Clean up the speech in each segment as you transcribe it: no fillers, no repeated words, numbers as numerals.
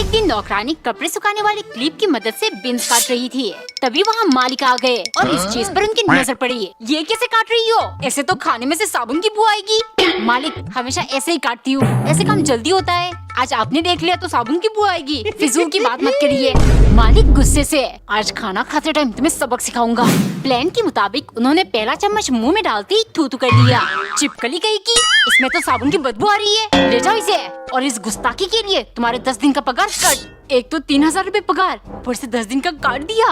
एक दिन नौकरानी कपड़े सुखाने वाले क्लिप की मदद से बीन्स काट रही थी। तभी वहाँ मालिक आ गए और इस चीज पर उनकी नजर पड़ी। ये कैसे काट रही हो? ऐसे तो खाने में से साबुन की बू आएगी। मालिक, हमेशा ऐसे ही काटती हूँ, ऐसे काम जल्दी होता है। आज आपने देख लिया तो साबुन की बू आएगी। फिजूल की बात मत करिए। मालिक गुस्से से, आज खाना खाते टाइम तुम्हें सबक सिखाऊंगा। प्लान के मुताबिक उन्होंने पहला चम्मच मुंह में डालते ही थू थू कर दिया। चिपकली गई की, इसमें तो साबुन की बदबू आ रही है, ले जाओ इसे। और इस गुस्ताखी के लिए तुम्हारे 10 दिन का पगार कट। एक तो 3000 रूपए पगार, ऊपर से 10 दिन का काट दिया।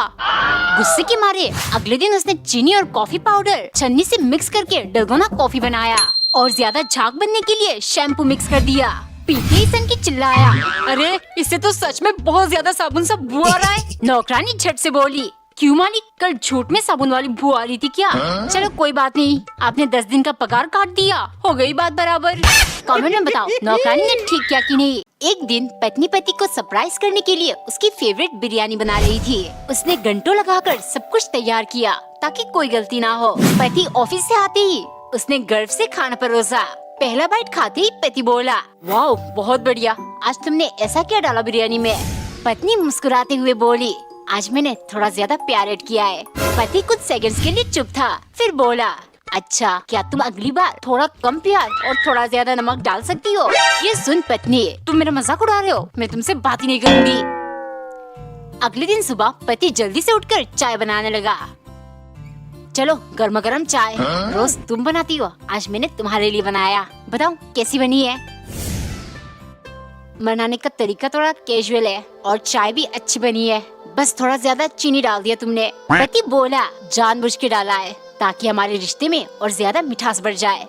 गुस्से के मारे अगले दिन उसने चीनी और कॉफी पाउडर छन्नी से मिक्स करके डलगोना कॉफी बनाया और ज्यादा झाग बनने के लिए शैम्पू मिक्स कर दिया। पीते ही सन की चिल्लाया, अरे इससे तो सच में बहुत ज्यादा साबुन सा बू आ रहा है। नौकरानी झट से बोली, क्यों मालिक, कल झूठ में साबुन वाली बू आ रही थी क्या? चलो कोई बात नहीं, आपने 10 दिन का पगार काट दिया, हो गई बात बराबर। कमेंट में बताओ नौकरानी ने ठीक किया कि नहीं। एक दिन पत्नी पति को सरप्राइज करने के लिए उसकी फेवरेट बिरयानी बना रही थी। उसने घंटों लगाकर सब कुछ तैयार किया ताकि कोई गलती ना हो। पति ऑफिस से आते ही उसने गर्व से खाना परोसा। पहला बाइट खाते ही पति बोला, वाह बहुत बढ़िया, आज तुमने ऐसा क्या डाला बिरयानी में? पत्नी मुस्कुराते हुए बोली, आज मैंने थोड़ा ज्यादा प्यार ऐड किया है। पति कुछ सेकंड्स के लिए चुप था, फिर बोला, अच्छा क्या तुम अगली बार थोड़ा कम प्यार और थोड़ा ज्यादा नमक डाल सकती हो? ये सुन पत्नी, तुम मेरा मजाक उड़ा रहे हो, मैं तुमसे बात ही नहीं करूंगी। अगले दिन सुबह पति जल्दी से उठकर चाय बनाने लगा। चलो गर्मा गर्म चाय, रोज तुम बनाती हो, आज मैंने तुम्हारे लिए बनाया, बताओ कैसी बनी है? बनाने का तरीका थोड़ा कैजुअल है और चाय भी अच्छी बनी है, बस थोड़ा ज्यादा चीनी डाल दिया तुमने। पति बोला, जानबूझ के डाला है ताकि हमारे रिश्ते में और ज्यादा मिठास बढ़ जाए।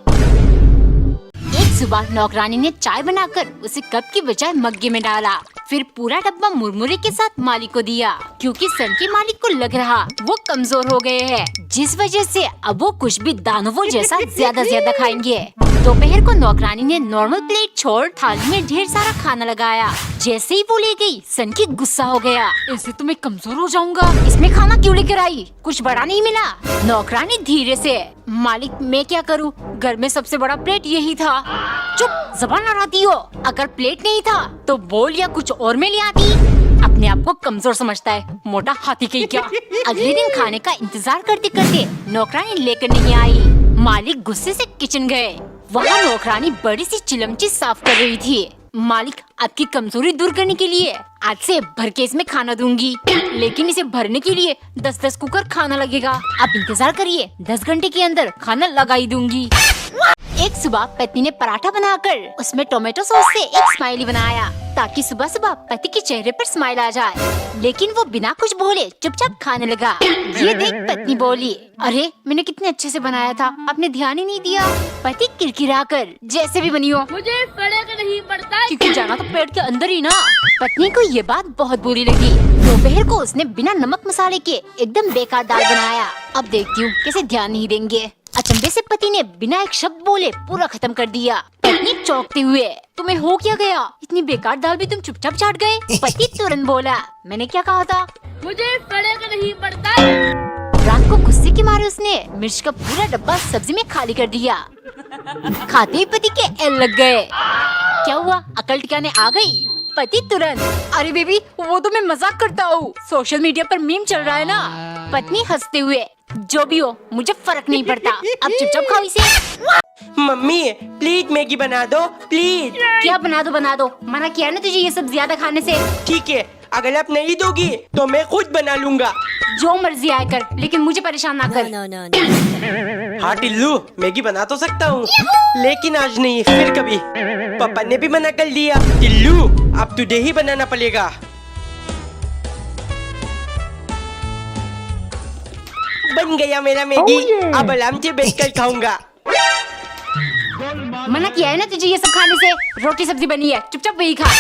एक सुबह नौकरानी ने चाय बनाकर उसे कप की बजाय मग्गे में डाला, फिर पूरा डब्बा मुरमुरे के साथ मालिक को दिया, क्योंकि सन के मालिक को लग रहा वो कमजोर हो गए हैं, जिस वजह से अब वो कुछ भी दानवों जैसा ज्यादा खाएंगे। दोपहर को नौकरानी ने नॉर्मल प्लेट छोड़ थाली में ढेर सारा खाना लगाया। जैसे ही वो ले गई, सन की गुस्सा हो गया, ऐसे तो मैं कमजोर हो जाऊंगा, इसमें खाना क्यों लेकर आई, कुछ बड़ा नहीं मिला? नौकरानी धीरे से, मालिक मैं क्या करूँ, घर में सबसे बड़ा प्लेट यही था। चुप, जबान लड़ाती हो, अगर प्लेट नहीं था तो बोल या कुछ और में ले आती। अपने आप को कमजोर समझता है, मोटा हाथी कहीं क्या। अगले दिन खाने का इंतजार करते करते नौकरानी लेकर नहीं आई। मालिक गुस्से से किचन गए। वहाँ नौकरानी बड़ी सी चिलमची साफ कर रही थी। मालिक, आपकी कमजोरी दूर करने के लिए आज से भर के इसमें खाना दूंगी, लेकिन इसे भरने के लिए 10-10 कुकर खाना लगेगा। आप इंतजार करिए, 10 घंटे के अंदर खाना लगा ही दूंगी। एक सुबह पति ने पराठा बनाकर उसमें टोमेटो सॉस से एक स्माइली बनाया ताकि सुबह सुबह पति के चेहरे पर स्माइल आ जाए, लेकिन वो बिना कुछ बोले चुपचाप खाने लगा। ये देख पत्नी बोली, अरे मैंने कितने अच्छे से बनाया था, आपने ध्यान ही नहीं दिया। पति किरकिराकर, जैसे भी बनी हो, मुझे फर्क नहीं पड़ता, क्योंकि जाना तो पेट के अंदर ही ना। पत्नी को ये बात बहुत बुरी लगी। दोपहर को उसने बिना नमक मसाले के एकदम बेकार दाल बनाया। अब देखती हूँ कैसे ध्यान नहीं देंगे। अचंभे से पति ने बिना एक शब्द बोले पूरा खत्म कर दिया। पत्नी चौंकते हुए, तुम्हें हो क्या गया, इतनी बेकार दाल भी तुम चुपचाप चाट गए? पति तुरंत बोला, मैंने क्या कहा था, मुझे फर्क नहीं पड़ता। रात को गुस्से के मारे उसने मिर्च का पूरा डब्बा सब्जी में खाली कर दिया। खाते ही पति के एल लग गए। क्या हुआ, अकल ठिकाने आ गई? पति तुरंत, अरे बेबी वो तो मैं मजाक करता हूँ, सोशल मीडिया पर मीम चल रहा है ना। पत्नी हंसते हुए, जो भी हो मुझे फर्क नहीं पड़ता, अब चुपचाप खाओ इसे। मम्मी प्लीज मैगी बना दो प्लीज। क्या बना दो, मना किया ना तुझे ये सब ज्यादा खाने से। ठीक है, अगर आप नहीं दोगी तो मैं खुद बना लूंगा। जो मर्जी आए कर, लेकिन मुझे परेशान ना कर। हाँ टिल्लू, मैगी बना तो सकता हूँ, लेकिन आज नहीं, फिर कभी। पापा ने भी मना कर दिया। टिल्लू अब तुझे ही बनाना पड़ेगा। बन गया मेरा मैगी, अब आराम से बैठकर खाऊंगा। मना किया है ना तुझे ये सब खाने से, रोटी सब्जी बनी है, चुपचाप वही खा।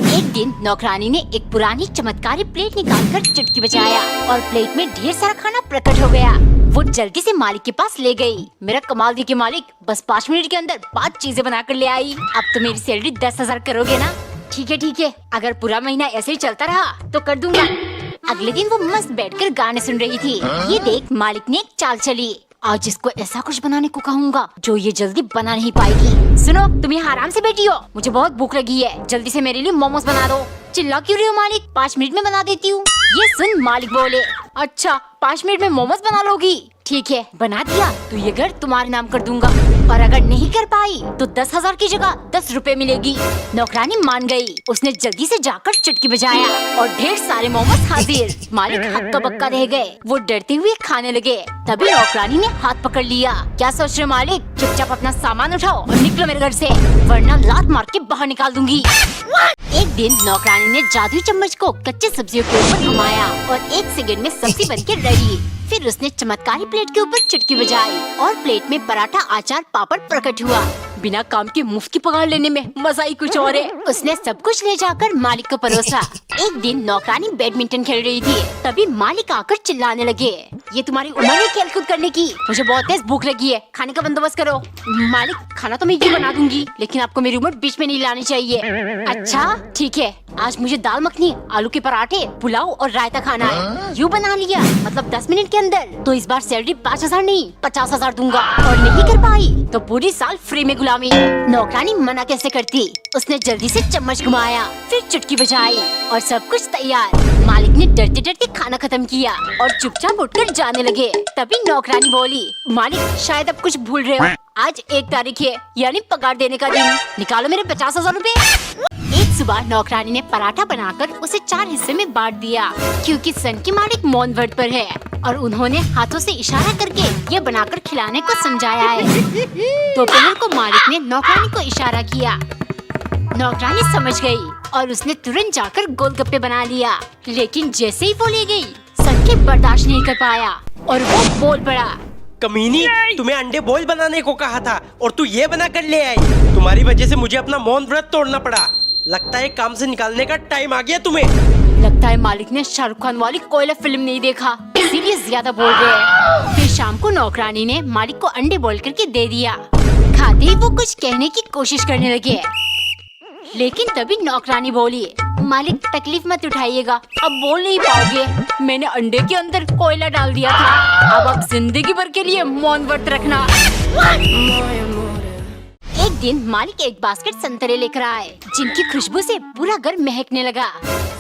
एक दिन नौकरानी ने एक पुरानी चमत्कारी प्लेट निकालकर चुटकी बजाया और प्लेट में ढेर सारा खाना प्रकट हो गया। वो जल्दी से मालिक के पास ले गई। मेरा कमाल देखिए मालिक, बस 5 मिनट के अंदर 5 चीजें बनाकर ले आई। अब तो मेरी सैलरी 10,000 करोगे ना? ठीक है, अगर पूरा महीना ऐसे ही चलता रहा तो कर दूंगा। अगले दिन वो मस्त बैठकर गाने सुन रही थी। ये देख मालिक ने एक चाल चली आज इसको ऐसा कुछ बनाने को कहूँगा जो ये जल्दी बना नहीं पाएगी। सुनो, तुम यहाँ आराम से बैठी हो, मुझे बहुत भूख लगी है, जल्दी से मेरे लिए मोमोज बना दो। चिल्ला क्यों रही हो मालिक, 5 मिनट में बना देती हूँ। ये सुन, मालिक बोले। अच्छा, 5 मिनट में मोमोज बना लोगी? ठीक है, बना दिया तो ये घर तुम्हारे नाम कर दूंगा, और अगर नहीं कर पाई तो 10,000 की जगह 10 रुपए मिलेगी। नौकरानी मान गई। उसने जल्दी से जाकर चुटकी बजाया और ढेर सारे मोमोज हाजिर। मालिक हक्का बक्का रह गए, वो डरते हुए खाने लगे। तभी नौकरानी ने हाथ पकड़ लिया। क्या सोच रहे मालिक, चुपचाप अपना सामान उठाओ और निकलो मेरे घर से, वरना लात मार के बाहर निकाल दूंगी। एक दिन नौकरानी ने जादुई चम्मच को कच्चे सब्जियों के ऊपर घुमाया और 1 सेकंड में सब्जी बनके रेडी। फिर उसने चमत्कारी प्लेट के ऊपर चुटकी बजाई और प्लेट में पराठा, अचार, पापड़ प्रकट हुआ। बिना काम के मुफ्त की पगार लेने में मजा ही कुछ और है। उसने सब कुछ ले जाकर मालिक को परोसा। एक दिन नौकरानी बैडमिंटन खेल रही थी, तभी मालिक आकर चिल्लाने लगे, ये तुम्हारी उम्र है खेल कूद करने की, मुझे बहुत तेज भूख लगी है, खाने का बंदोबस्त करो। मालिक, खाना तो मैं यूँ बना दूंगी, लेकिन आपको मेरी उम्र बीच में नहीं लानी चाहिए। अच्छा ठीक है, आज मुझे दाल मखनी, आलू के पराठे, पुलाव और रायता खाना है। यूँ बना लिया, मतलब 10 मिनट के अंदर। तो इस बार सैलरी 5,000 नहीं 50,000 दूंगा, और नहीं कर पाई तो पूरी साल फ्री में गुलामी। नौकरानी मना कैसे करती। उसने जल्दी से चम्मच घुमाया, फिर चुटकी बजाई और सब कुछ तैयार। मालिक ने डरते डरते खाना खत्म किया और चुपचाप उठकर जाने लगे। तभी नौकरानी बोली, मालिक शायद अब कुछ भूल रहे हो, आज 1 तारीख है, यानी पगार देने का दिन, निकालो मेरे 50,000 रूपए। एक सुबह नौकरानी ने पराठा बनाकर उसे 4 हिस्से में बांट दिया, क्योंकि सन की मालिक मौन व्रत पर है और उन्होंने हाथों से इशारा करके ये बनाकर खिलाने को समझाया है। दोपहर को मालिक ने नौकरानी को इशारा किया। नौकरानी समझ गई और उसने तुरंत जाकर गोलगप्पे बना लिया, लेकिन जैसे ही वो ले गई, सन के बर्दाश्त नहीं कर पाया और वो बोल पड़ा, कमीनी, तुम्हें अंडे बॉईल बनाने को कहा था और तू ये बना कर ले आई। तुम्हारी वजह से मुझे अपना मौन व्रत तोड़ना पड़ा। लगता है काम से निकालने का टाइम आ गया तुम्हें। लगता है मालिक ने शाहरुख खान वाली कोयला फिल्म नहीं देखा, इसीलिए ज्यादा बोल रहे हैं। फिर शाम को नौकरानी ने मालिक को अंडे बॉईल करके दे दिया। खाते ही वो कुछ कहने की कोशिश करने लगे, लेकिन तभी नौकरानी बोली, मालिक तकलीफ मत उठाइएगा, अब बोल नहीं पाओगे, मैंने अंडे के अंदर कोयला डाल दिया था, अब आप जिंदगी भर के लिए मौन व्रत रखना। एक दिन मालिक एक बास्केट संतरे लेकर आए, जिनकी खुशबू से पूरा घर महकने लगा।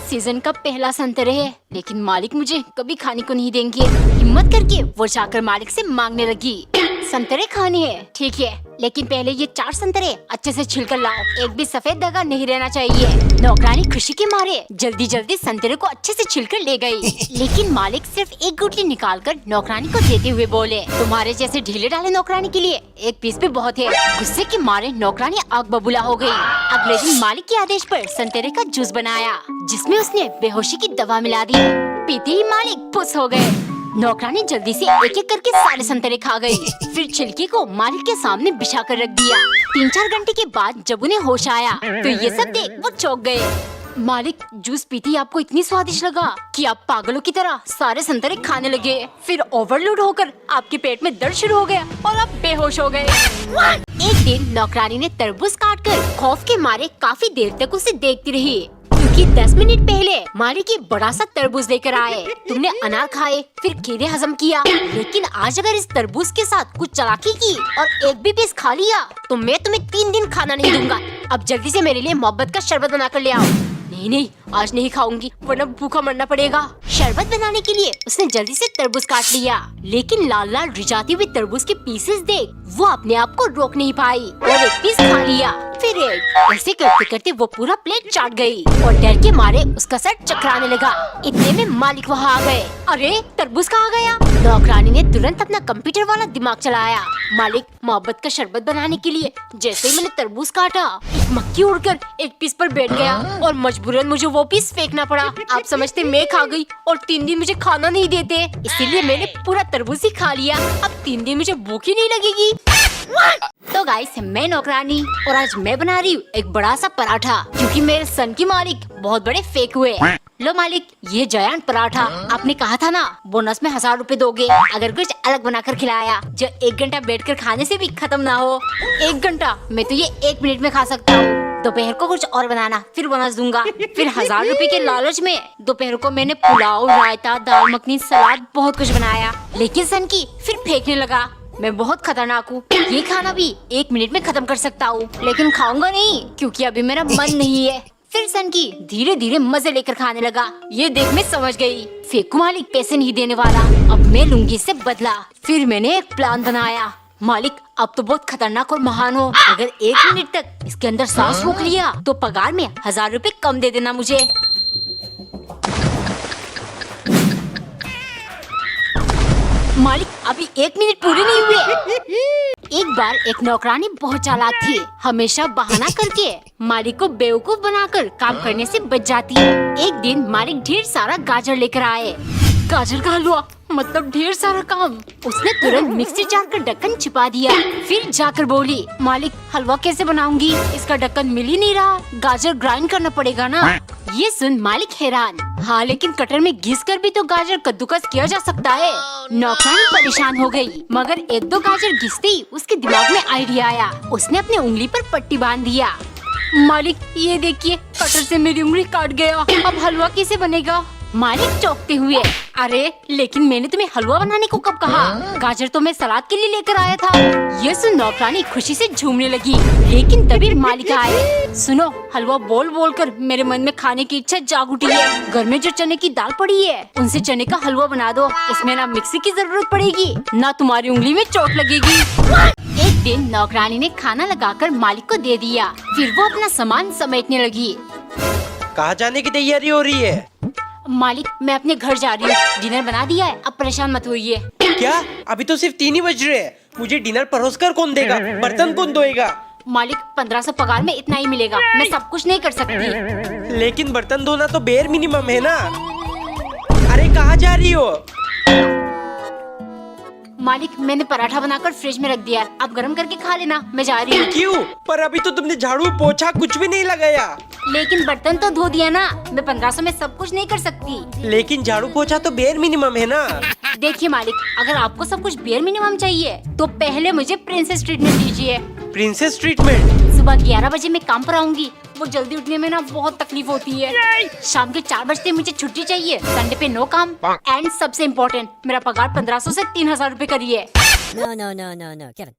सीजन का पहला संतरे है, लेकिन मालिक मुझे कभी खाने को नहीं देंगे। हिम्मत करके वो जाकर मालिक से मांगने लगी, संतरे खाने हैं? ठीक है, लेकिन पहले ये 4 संतरे अच्छे से छिलकर लाओ, एक भी सफेद दागा नहीं रहना चाहिए। नौकरानी खुशी के मारे जल्दी जल्दी संतरे को अच्छे से छिलकर ले गई, लेकिन मालिक सिर्फ एक गुठली निकालकर नौकरानी को देते हुए बोले, तुम्हारे जैसे ढीले ढाले नौकरानी के लिए 1 पीस भी बहुत है। गुस्से के मारे नौकरानी आग बबूला हो गई। अगले दिन मालिक के आदेश पर संतरे का जूस बनाया, जिसमें उसने बेहोशी की दवा मिला दी। पीते ही मालिक खुश हो गए। नौकरानी जल्दी से एक एक करके सारे संतरे खा गई, फिर छिलके को मालिक के सामने बिछा कर रख दिया। 3-4 घंटे के बाद जब उन्हें होश आया तो ये सब देख वो चौंक गए। मालिक, जूस पीते ही आपको इतनी स्वादिष्ट लगा कि आप पागलों की तरह सारे संतरे खाने लगे, फिर ओवरलोड होकर आपके पेट में दर्द शुरू हो गया और आप बेहोश हो गए। एक दिन नौकरानी ने तरबूज काटकर खौफ के मारे काफी देर तक उसे देखती रही, क्योंकि 10 मिनट पहले मालिक ये बड़ा सा तरबूज लेकर आए। तुमने अनार खाए, फिर केले हजम किया, लेकिन आज अगर इस तरबूज के साथ कुछ चालाकी की और एक भी पीस खा लिया तो मैं तुम्हें 3 दिन खाना नहीं दूंगा। अब जल्दी से मेरे लिए मोहब्बत का शरबत बना कर ले आओ। नहीं नहीं, आज नहीं खाऊंगी, वरना भूखा मरना पड़ेगा। शरबत बनाने के लिए उसने जल्दी से तरबूज काट लिया, लेकिन लाल लाल रिझाती हुई तरबूज के पीसेस देख वो अपने आप को रोक नहीं पाई और एक पीस खा लिया, फिर एक। ऐसे करते करते वो पूरा प्लेट चाट गई और डर के मारे उसका सर चकराने लगा। इतने में मालिक वहाँ आ गए। अरे तरबूज कहाँ गया? नौकरानी ने तुरंत अपना कंप्यूटर वाला दिमाग चलाया। मालिक, मोहब्बत का शरबत बनाने के लिए जैसे ही मैंने तरबूज काटा, एक मक्खी उड़कर एक पीस पर बैठ गया और मजबूरन मुझे वो पीस फेंकना पड़ा। आप समझते मैं खा गई और 3 दिन मुझे खाना नहीं देते, इसीलिए मैंने पूरा तरबूज ही खा लिया। अब 3 दिन मुझे भूख ही नहीं लगेगी। तो गाइस, मैं नौकरानी और आज मैं बना रही हूँ एक बड़ा सा पराठा, क्योंकि मेरे सन की मालिक बहुत बड़े फेक हुए। लो मालिक, ये जायंट पराठा, आपने कहा था ना बोनस में 1000 रुपए दोगे अगर कुछ अलग बनाकर खिलाया, जो 1 घंटा बैठकर खाने से भी खत्म ना हो। 1 घंटा? मैं तो ये 1 मिनट में खा सकता हूँ। दोपहर को कुछ और बनाना, फिर बोनस दूंगा। फिर 1000 रुपए के लालच में दोपहर को मैंने पुलाव, रायता, दाल मखनी, सलाद बहुत कुछ बनाया। लेकिन सन की फिर फेंकने लगा। मैं बहुत खतरनाक हूँ, ये खाना भी 1 मिनट में खत्म कर सकता हूँ, लेकिन खाऊंगा नहीं क्योंकि अभी मेरा मन नहीं है। फिर सन की धीरे धीरे मजे लेकर खाने लगा। ये देख मैं समझ गई, फेंकू मालिक पैसे नहीं देने वाला, अब मैं लूंगी इससे बदला। फिर मैंने एक प्लान बनाया। मालिक अब तो बहुत खतरनाक और महान हो, अगर 1 मिनट तक इसके अंदर सांस रोक लिया तो पगार में 1000 रुपए कम दे देना मुझे। मालिक अभी 1 मिनट पूरे नहीं हुए। एक बार एक नौकरानी बहुत चालाक थी, हमेशा बहाना करके मालिक को बेवकूफ बनाकर काम करने से बच जाती। एक दिन मालिक ढेर सारा गाजर लेकर आए। गाजर का हलवा मतलब ढेर सारा काम। उसने तुरंत मिक्सी जार का ढक्कन छिपा दिया। फिर जाकर बोली, मालिक हलवा कैसे बनाऊंगी, इसका ढक्कन मिल ही नहीं रहा, गाजर ग्राइंड करना पड़ेगा ना। ये सुन मालिक हैरान, हाँ लेकिन कटर में घिस कर भी तो गाजर कद्दूकस किया जा सकता है। नौकरानी परेशान हो गई, मगर 1-2 गाजर घिसते ही उसके दिमाग में आइडिया आया। उसने अपनी उंगली पर पट्टी बांध दिया। मालिक ये देखिए, कटर से मेरी उंगली काट गया, अब हलवा कैसे बनेगा। मालिक चौंकते हुए, अरे लेकिन मैंने तुम्हें हलवा बनाने को कब कहा, गाजर तो मैं सलाद के लिए लेकर आया था। ये सुन नौकरानी खुशी से झूमने लगी, लेकिन तभी मालिक आए। सुनो, हलवा बोल बोल कर मेरे मन में खाने की इच्छा जाग उठी है। घर में जो चने की दाल पड़ी है उनसे चने का हलवा बना दो, इसमें ना मिक्सी की जरूरत पड़ेगी ना तुम्हारी उंगली में चोट लगेगी। एक दिन नौकरानी ने खाना लगाकर मालिक को दे दिया, फिर वो अपना सामान समेटने लगी। कहाँ जाने की तैयारी हो रही है? मालिक मैं अपने घर जा रही हूँ, डिनर बना दिया है, अब परेशान मत होइए। क्या अभी तो सिर्फ 3 ही बज रहे हैं, मुझे डिनर परोस कर कौन देगा, बर्तन कौन धोएगा? मालिक 1500 पगार में इतना ही मिलेगा, मैं सब कुछ नहीं कर सकती। लेकिन बर्तन धोना तो बेर मिनिमम है ना। अरे कहाँ जा रही हो? मालिक मैंने पराठा बनाकर फ्रिज में रख दिया है, आप गरम करके खा लेना, मैं जा रही हूँ। क्यों? पर अभी तो तुमने झाड़ू पोछा कुछ भी नहीं लगाया। लेकिन बर्तन तो धो दिया ना, मैं 1500 में सब कुछ नहीं कर सकती। लेकिन झाड़ू पोछा तो बेर मिनिमम है ना। देखिए मालिक, अगर आपको सब कुछ बेयर मिनिमम चाहिए तो पहले मुझे प्रिंसेस ट्रीटमेंट दीजिए। Princess treatment? सुबह 11 बजे मैं काम पर आऊंगी, वो जल्दी उठने में ना बहुत तकलीफ होती है। शाम के 4 बजते मुझे छुट्टी चाहिए, संडे पे नो काम, एंड सबसे इम्पोर्टेंट मेरा पगार 1500 से 3000 रुपए करिए। No, Kevin.